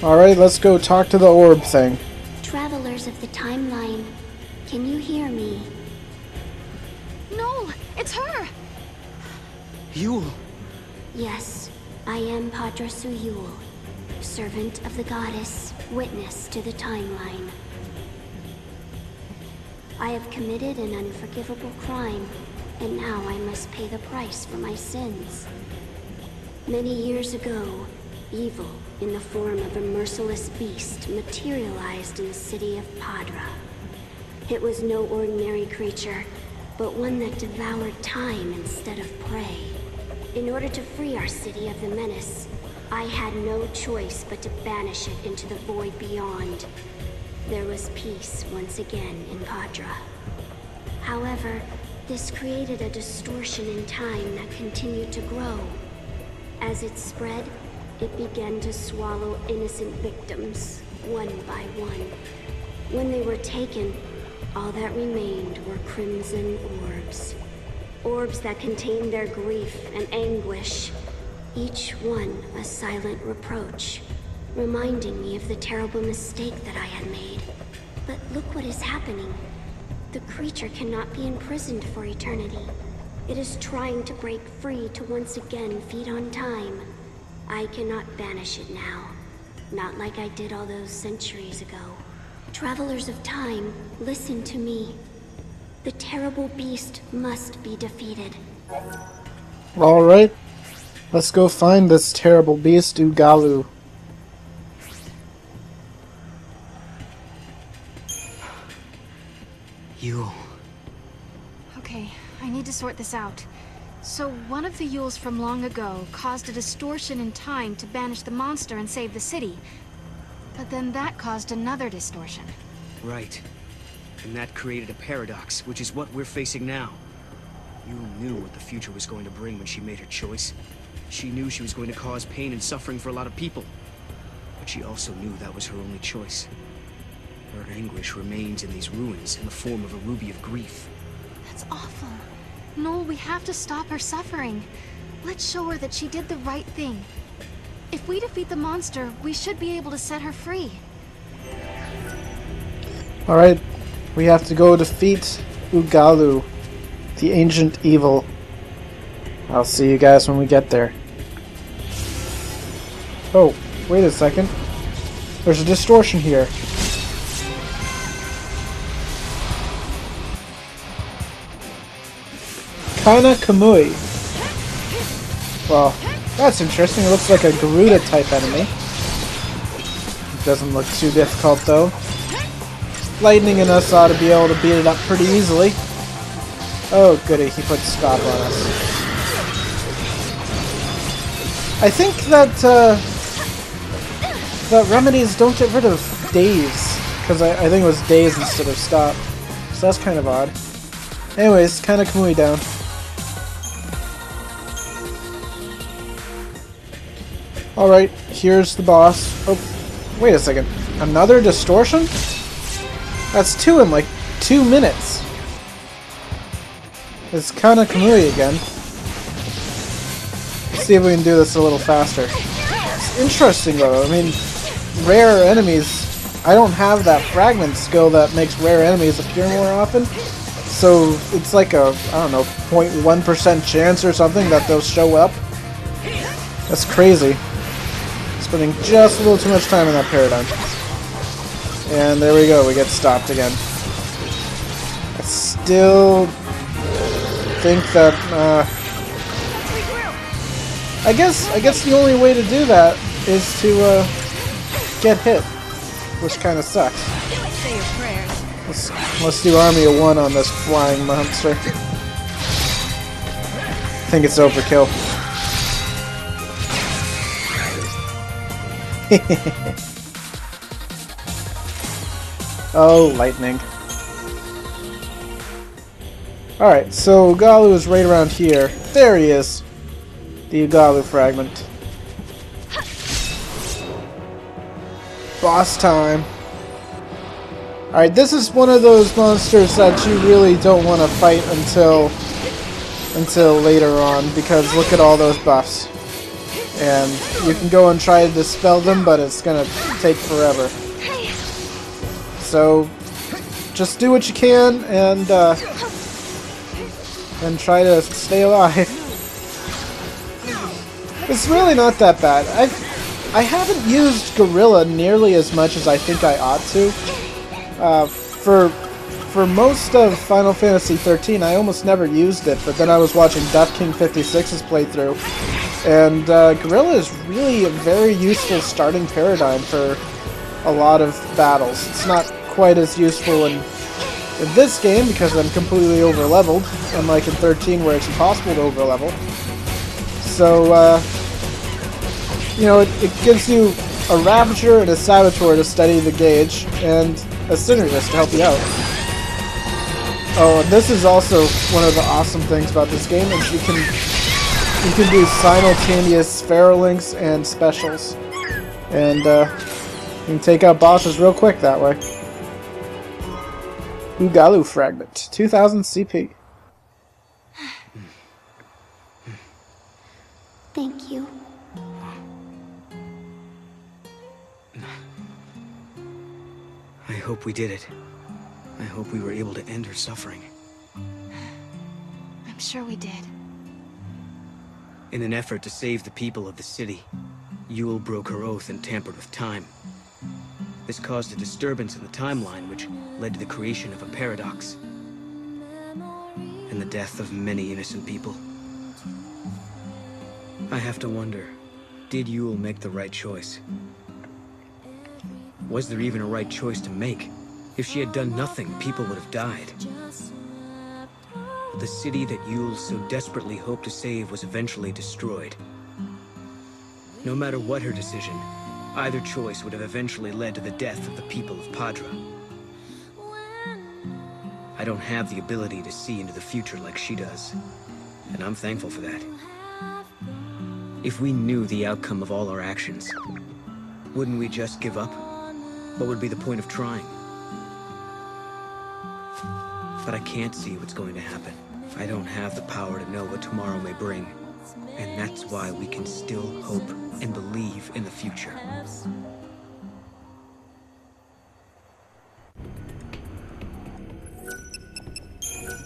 Alright, let's go talk to the orb thing. Travelers of the timeline, can you hear me? No, it's her! Yule! Yes, I am Padrasu Yule, servant of the goddess, witness to the timeline. I have committed an unforgivable crime, and now I must pay the price for my sins. Many years ago, evil in the form of a merciless beast materialized in the city of Padra. It was no ordinary creature, but one that devoured time instead of prey. In order to free our city of the menace, I had no choice but to banish it into the void beyond. There was peace once again in Padra. However, this created a distortion in time that continued to grow. As it spread, it began to swallow innocent victims, one by one. When they were taken, all that remained were crimson orbs. Orbs that contained their grief and anguish, each one a silent reproach, reminding me of the terrible mistake that I had made. But look what is happening. The creature cannot be imprisoned for eternity. It is trying to break free to once again feed on time. I cannot banish it now. Not like I did all those centuries ago. Travelers of time, listen to me. The terrible beast must be defeated. Alright, let's go find this terrible beast, Ugallu. Yule. Okay, I need to sort this out. So one of the Yules from long ago caused a distortion in time to banish the monster and save the city. But then that caused another distortion. Right. And that created a paradox, which is what we're facing now. Yule knew what the future was going to bring when she made her choice. She knew she was going to cause pain and suffering for a lot of people. But she also knew that was her only choice. Her anguish remains in these ruins in the form of a ruby of grief. That's awful. Noel, we have to stop her suffering. Let's show her that she did the right thing. If we defeat the monster, we should be able to set her free. Alright, we have to go defeat Ugallu, the ancient evil. I'll see you guys when we get there. Oh, wait a second. There's a distortion here. Kana Kamui. Well, that's interesting. It looks like a Garuda type enemy. It doesn't look too difficult though. Lightning and us ought to be able to beat it up pretty easily. Oh goody, he put stop on us. I think that that remedies don't get rid of daze, because I think it was daze instead of stop. So that's kind of odd. Anyways, Kana Kamui down. Alright, here's the boss. Oh, wait a second. Another distortion? That's two in like 2 minutes. It's Kana Kamui again. Let's see if we can do this a little faster. It's interesting though. I mean, rare enemies... I don't have that fragment skill that makes rare enemies appear more often. So it's like a, I don't know, 0.1% chance or something that they'll show up. That's crazy. Spending just a little too much time in that paradigm. And there we go, we get stopped again. I still think that, I guess the only way to do that is to, get hit. Which kinda sucks. Say your prayers. Let's do Army of One on this flying monster. I think it's overkill. Oh, lightning. Alright, so Ugallu is right around here. There he is. The Ugallu fragment. Boss time. Alright, this is one of those monsters that you really don't want to fight until later on, because look at all those buffs. And you can go and try to dispel them, but it's gonna take forever. So just do what you can and try to stay alive. It's really not that bad. I haven't used Gorilla nearly as much as I think I ought to. For most of Final Fantasy XIII, I almost never used it, but then I was watching Death King 56's playthrough, and Gorilla is really a very useful starting paradigm for a lot of battles. It's not quite as useful in this game because I'm completely over-leveled, unlike in 13 where it's impossible to over-level. So, you know, it gives you a Ravager and a Saboteur to steady the gauge, and a Synergist to help you out. Oh, and this is also one of the awesome things about this game, is you can do simultaneous Pharolinks and specials. And you can take out bosses real quick that way. Ugallu Fragment, 2000 CP. Thank you. I hope we did it. I hope we were able to end her suffering. I'm sure we did. In an effort to save the people of the city, Yule broke her oath and tampered with time. This caused a disturbance in the timeline, which led to the creation of a paradox, and the death of many innocent people. I have to wonder, did Yule make the right choice? Was there even a right choice to make? If she had done nothing, people would have died. The city that Yule so desperately hoped to save was eventually destroyed. No matter what her decision, either choice would have eventually led to the death of the people of Padra. I don't have the ability to see into the future like she does, and I'm thankful for that. If we knew the outcome of all our actions, wouldn't we just give up? What would be the point of trying? But I can't see what's going to happen. I don't have the power to know what tomorrow may bring. And that's why we can still hope and believe in the future.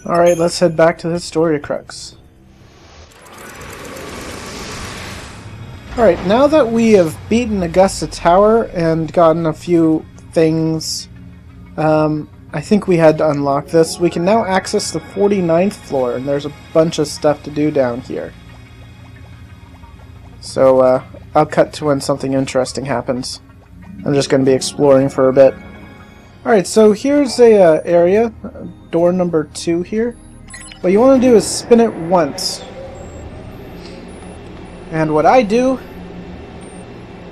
Alright, let's head back to the Historia Crux. Alright, now that we have beaten Augusta Tower and gotten a few things, I think we had to unlock this. We can now access the 49th floor, and there's a bunch of stuff to do down here. So, I'll cut to when something interesting happens. I'm just going to be exploring for a bit. Alright, so here's a area, door number 2 here. What you want to do is spin it once. And what I do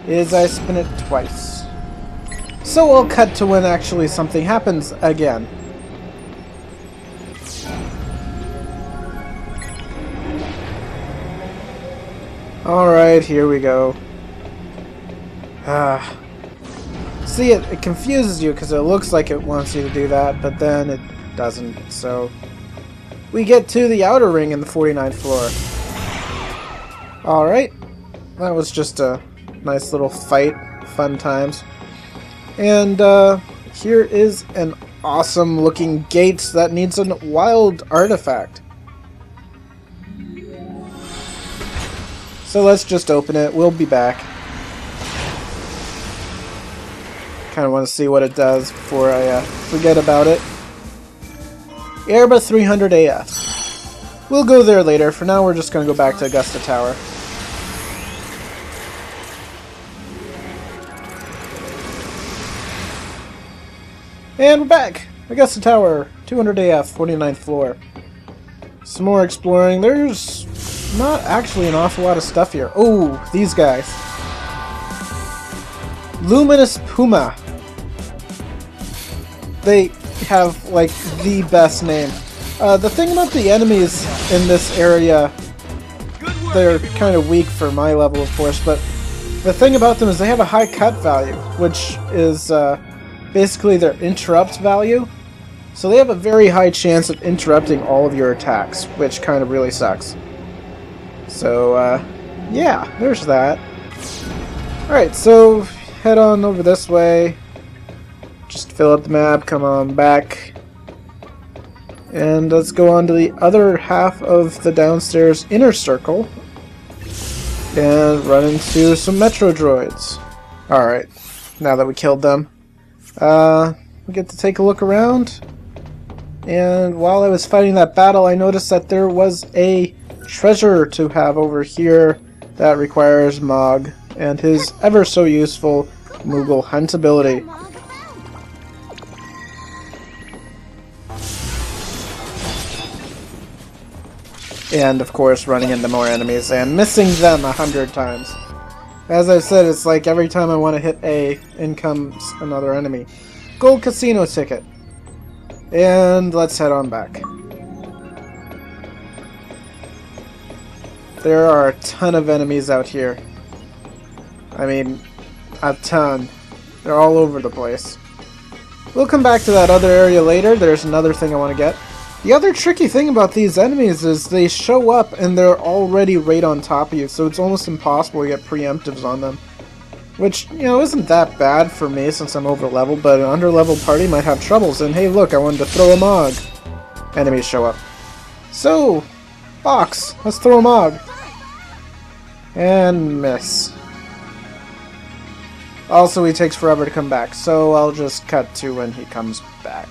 is I spin it twice. So I'll cut to when actually something happens again. Alright, here we go. See, it confuses you because it looks like it wants you to do that, but then it doesn't. So we get to the outer ring in the 49th floor. Alright, that was just a nice little fight, fun times. And here is an awesome looking gate that needs a wild artifact. So let's just open it, we'll be back. Kind of want to see what it does before I forget about it. Erba 300 AF. We'll go there later, for now we're just going to go back to Augusta Tower. And we're back! Augusta Tower, 200 AF, 49th floor. Some more exploring. There's not actually an awful lot of stuff here. Oh, these guys. Luminous Puma. They have, like, the best name. The thing about the enemies in this area, they're kind of weak for my level, of course, but the thing about them is they have a high cut value, which is, basically their interrupt value. So they have a very high chance of interrupting all of your attacks, which kind of really sucks. So, Yeah, there's that. Alright, so head on over this way. Just fill up the map, come on back. And let's go on to the other half of the downstairs inner circle. And run into some Metro droids. Alright, now that we killed them. We get to take a look around. And while I was fighting that battle, I noticed that there was a treasure to have over here that requires Mog and his ever so useful Moogle Hunt ability. And of course running into more enemies and missing them 100 times. As I said, it's like every time I want to hit A, in comes another enemy. Gold casino ticket. And let's head on back. There are a ton of enemies out here. I mean, a ton. They're all over the place. We'll come back to that other area later. There's another thing I want to get. The other tricky thing about these enemies is they show up and they're already right on top of you, so it's almost impossible to get preemptives on them. Which, you know, isn't that bad for me since I'm over leveled, but an under leveled party might have troubles. And hey, look, I wanted to throw a Mog. Enemies show up. So, box, let's throw a Mog. And miss. Also, he takes forever to come back, so I'll just cut to when he comes back.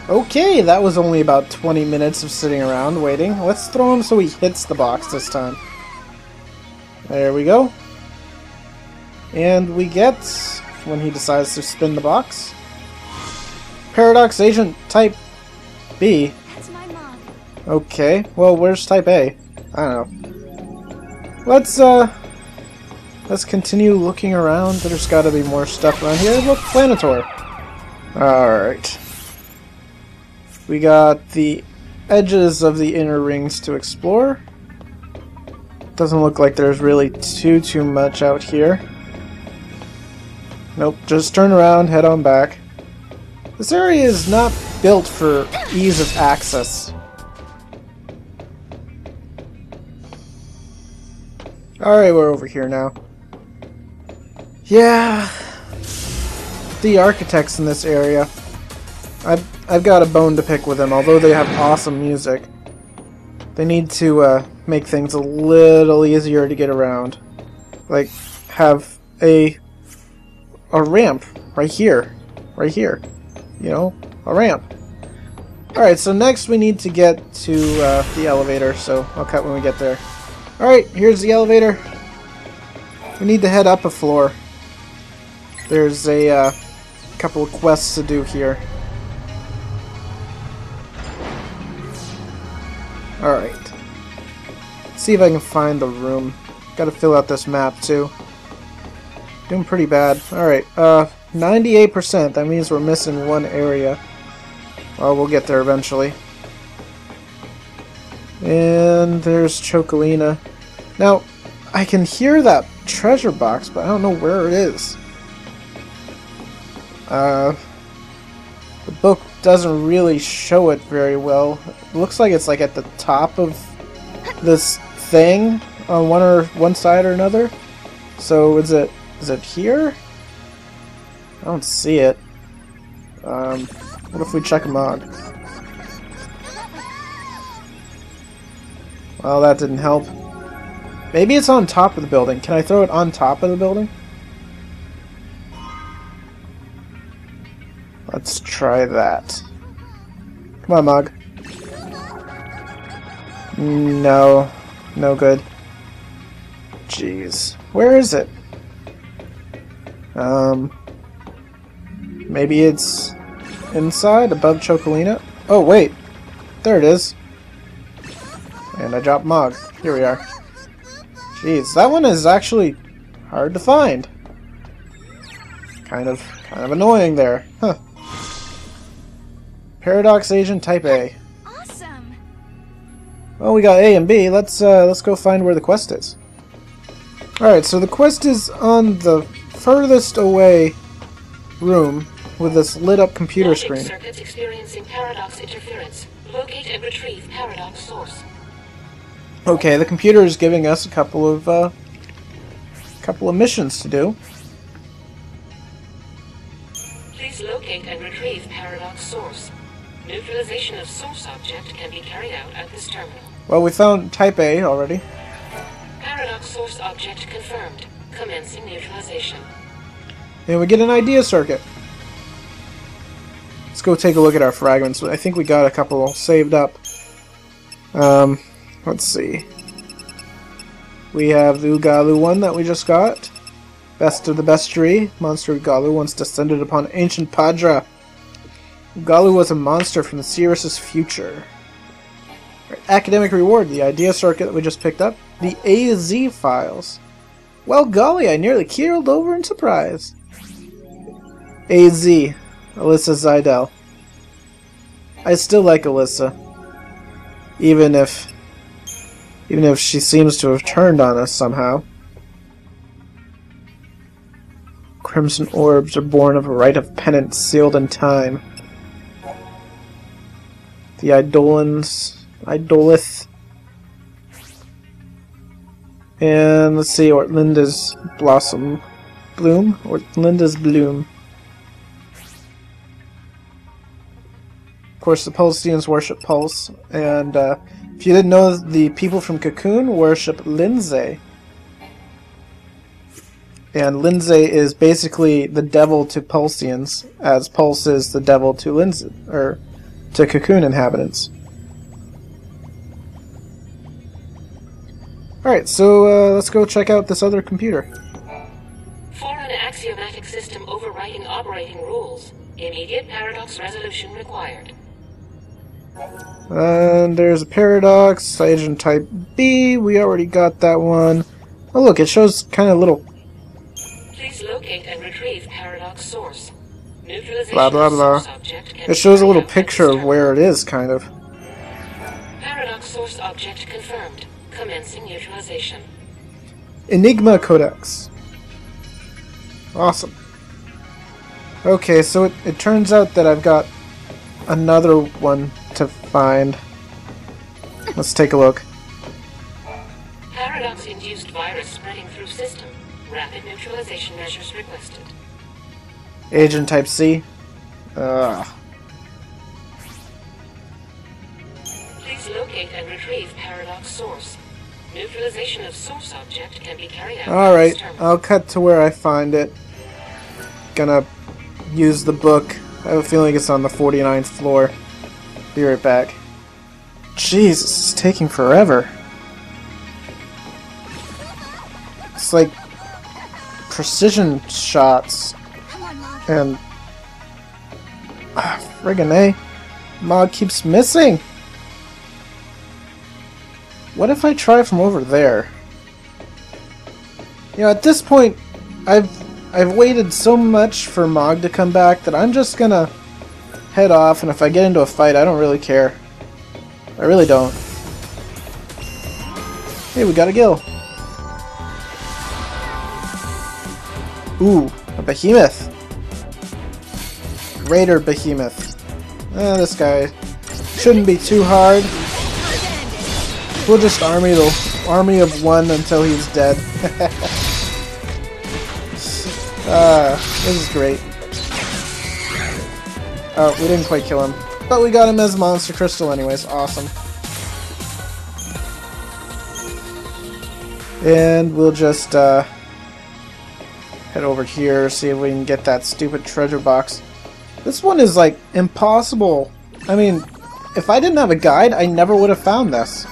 Okay, that was only about 20 minutes of sitting around waiting. Let's throw him so he hits the box this time. There we go. And we get, when he decides to spin the box, Paradox Agent Type B. That's my Mog. Okay, well, where's Type A? I don't know. Let's continue looking around. There's gotta be more stuff around here. Look, Planitor. Alright. We got the edges of the inner rings to explore. Doesn't look like there's really too much out here. Nope, just turn around, head on back. This area is not built for ease of access. Alright, we're over here now. Yeah, the architects in this area. I've got a bone to pick with them, although they have awesome music. They need to make things a little easier to get around. Like, have a ramp right here. Right here. You know, a ramp. Alright, so next we need to get to the elevator, so I'll cut when we get there. Alright, here's the elevator. We need to head up a floor. There's a couple of quests to do here. Alright. Let's see if I can find the room. Gotta fill out this map too. Doing pretty bad. Alright, 98%. That means we're missing one area. Well, we'll get there eventually. And there's Chocolina. Now, I can hear that treasure box, but I don't know where it is. The book doesn't really show it very well. It looks like it's like at the top of this thing on one side or another. So is it here? I don't see it. What if we check a Mog? Well, that didn't help. Maybe it's on top of the building. Can I throw it on top of the building? Let's try that. Come on, Mog. No. No good. Jeez. Where is it? Maybe it's inside, above Chocolina? Oh, wait. There it is. And I dropped Mog. Here we are. Jeez, that one is actually hard to find. Kind of annoying there. Huh. Paradox Agent Type A. Awesome. Well, we got A and B. Let's go find where the quest is. Alright, so the quest is on the furthest away room with this lit up computer screen. Circuits experiencing paradox interference. Locate and retrieve paradox source. Okay, the computer is giving us a couple of missions to do. Please locate and retrieve paradox source. Neutralization of source object can be carried out at this terminal. Well, we found Type A already. Paradox source object confirmed. Commencing neutralization. And we get an idea circuit. Let's go take a look at our fragments. I think we got a couple saved up. Let's see. We have the Ugallu one that we just got. Best of the bestiary. Monster Ugallu once descended upon ancient Padra. Ugallu was a monster from the Sirius's future. Right, academic reward. The idea circuit that we just picked up. The AZ files. Well, golly, I nearly keeled over in surprise. AZ. Alyssa Zidell. I still like Alyssa. Even if she seems to have turned on us somehow. Crimson orbs are born of a rite of penance sealed in time. The Idolith. And let's see, Ortlinda's Bloom. Of course, the Pulsians worship Pulse, and if you didn't know, the people from Cocoon worship Lindsay. And Lindsay is basically the devil to Pulsians, as Pulse is the devil to Lindsay, or to Cocoon inhabitants. Alright, so let's go check out this other computer. Foreign axiomatic system overriding operating rules. Immediate paradox resolution required. And there's a paradox, agent type B, we already got that one. Oh look, it shows kind of little... Please locate and retrieve paradox source. Neutralization blah blah blah. It shows a little picture of where it is, kind of. Paradox source object confirmed. Commencing neutralization. Enigma Codex. Awesome. Okay, so it turns out that I've got another one to find. Let's take a look. Paradox-induced virus spreading through system. Rapid neutralization measures requested. Agent type C. Please locate and retrieve paradox source. Neutralization of source object can be carried out. Alright, I'll cut to where I find it. Gonna use the book. I have a feeling it's on the 49th floor. Be right back. Jeez, this is taking forever. It's like precision shots. And friggin' A. Mog keeps missing. What if I try from over there? You know, at this point, I've waited so much for Mog to come back that I'm just gonna head off, and if I get into a fight, I don't really care. I really don't. Hey, we got a gill. Ooh, a behemoth. Greater behemoth. This guy shouldn't be too hard. We'll just army of one until he's dead. This is great. Oh, we didn't quite kill him. But we got him as Monster Crystal anyways. Awesome. And we'll just head over here, see if we can get that stupid treasure box. This one is like impossible. I mean, if I didn't have a guide, I never would have found this.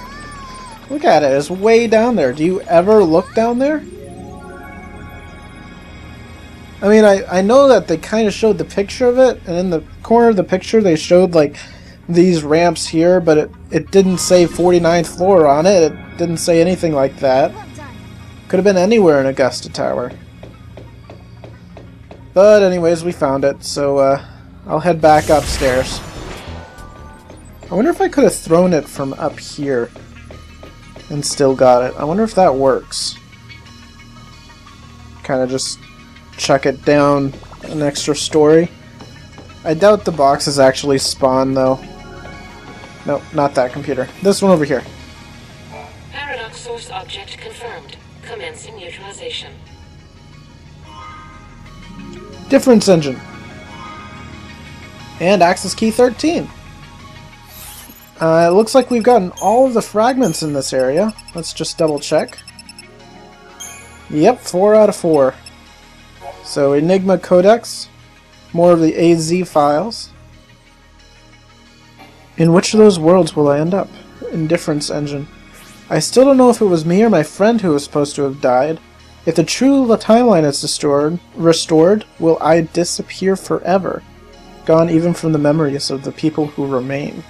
Look at it, it's way down there. Do you ever look down there? I mean, I know that they kind of showed the picture of it, and in the corner of the picture they showed like these ramps here, but it didn't say 49th floor on it. It didn't say anything like that. Could have been anywhere in Augusta Tower. But anyways, we found it, so I'll head back upstairs. I wonder if I could have thrown it from up here and still got it. I wonder if that works. Kind of just chuck it down an extra story. I doubt the boxes actually spawn, though. No, not that computer. This one over here. Paradox source object confirmed. Commencing neutralization. Difference engine. And access key 13. It looks like we've gotten all of the fragments in this area. Let's just double check. Yep, 4 out of 4. So Enigma Codex. More of the AZ files. In which of those worlds will I end up? Indifference engine. I still don't know if it was me or my friend who was supposed to have died. If the true timeline is restored, will I disappear forever? Gone even from the memories of the people who remain.